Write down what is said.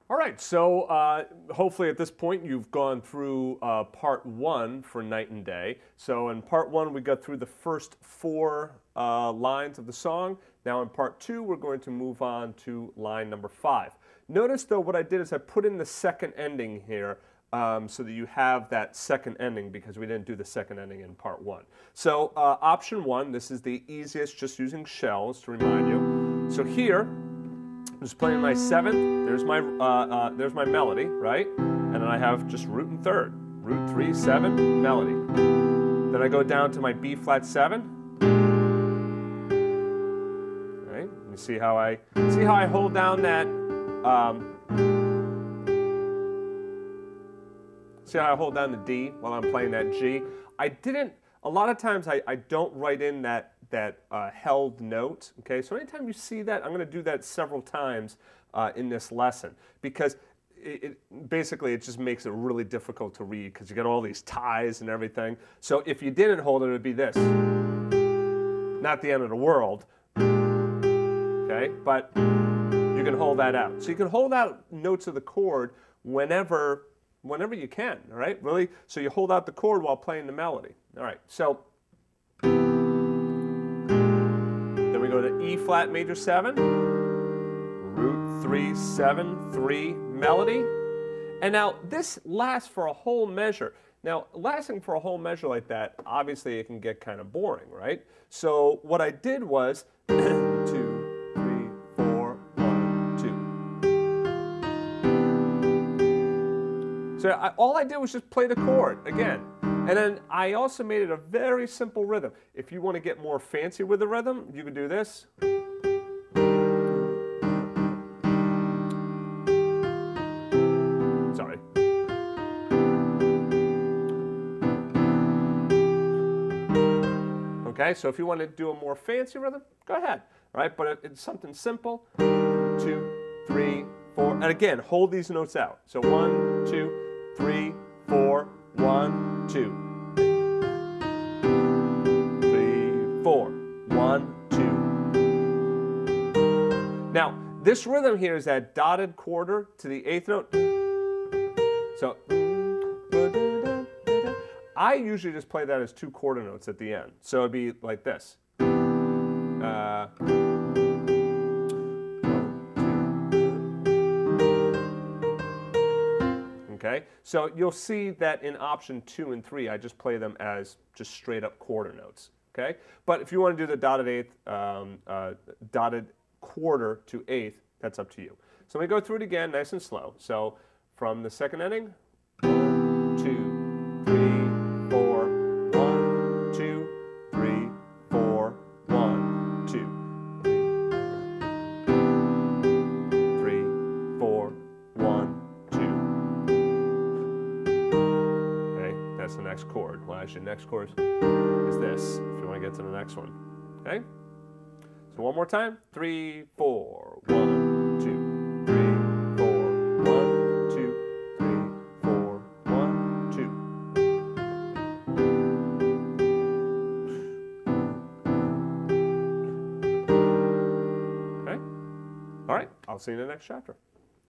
All right, so hopefully at this point you've gone through part one for night and day. So in part one we got through the first four lines of the song. Now in part two we're going to move on to line number 5. Notice though what I did is I put in the second ending here so that you have that second ending because we didn't do the second ending in part one. So option 1, this is the easiest, just using shells to remind you. So here I'm just playing my 7th, there's my melody, right? And then I have just root and third, root 3, 7, melody. Then I go down to my B flat 7. Right? You see how I hold down that see how I hold down the D while I'm playing that G? A lot of times I don't write in that held note, okay? So anytime you see that, I'm going to do that several times in this lesson because basically it just makes it really difficult to read because you get all these ties and everything. So if you didn't hold it, it would be this. Not the end of the world, okay? But you can hold that out. So you can hold out notes of the chord whenever you can, all right? Really? So you hold out the chord while playing the melody. All right, so then we go to E flat major 7, root 3, 7, 3, melody. And now this lasts for a whole measure. Now, lasting for a whole measure like that, obviously it can get kind of boring, right? So what I did was 2, 3, 4, 1, 2. So all I did was just play the chord again. And then I also made it a very simple rhythm. If you want to get more fancy with the rhythm, you can do this. Sorry. Okay, so if you want to do a more fancy rhythm, go ahead. All right, but it's something simple. 2, 3, 4. And again, hold these notes out. So 1, 2, 3, 4, 1, 2. 3, 4, 1, 2. Now, this rhythm here is that dotted quarter to the 8th note. So, I usually just play that as 2 quarter notes at the end. So it'd be like this. Okay, so you'll see that in option 2 and 3, I just play them as just straight up quarter notes. Okay, but if you want to do the dotted quarter to 8th, that's up to you. So we go through it again, nice and slow. So from the second ending, 1, 2, 3, 4, 1, 2, 3, 4, 1, 2, 3, 4, 1, 2. Okay, that's the next chord. Well, actually, the next chord is this, if you want to get to the next one. Okay? So one more time. 3, 4, 1, 2, 3, 4, 1, 2, 3, 4, 1, 2. Okay? All right, I'll see you in the next chapter.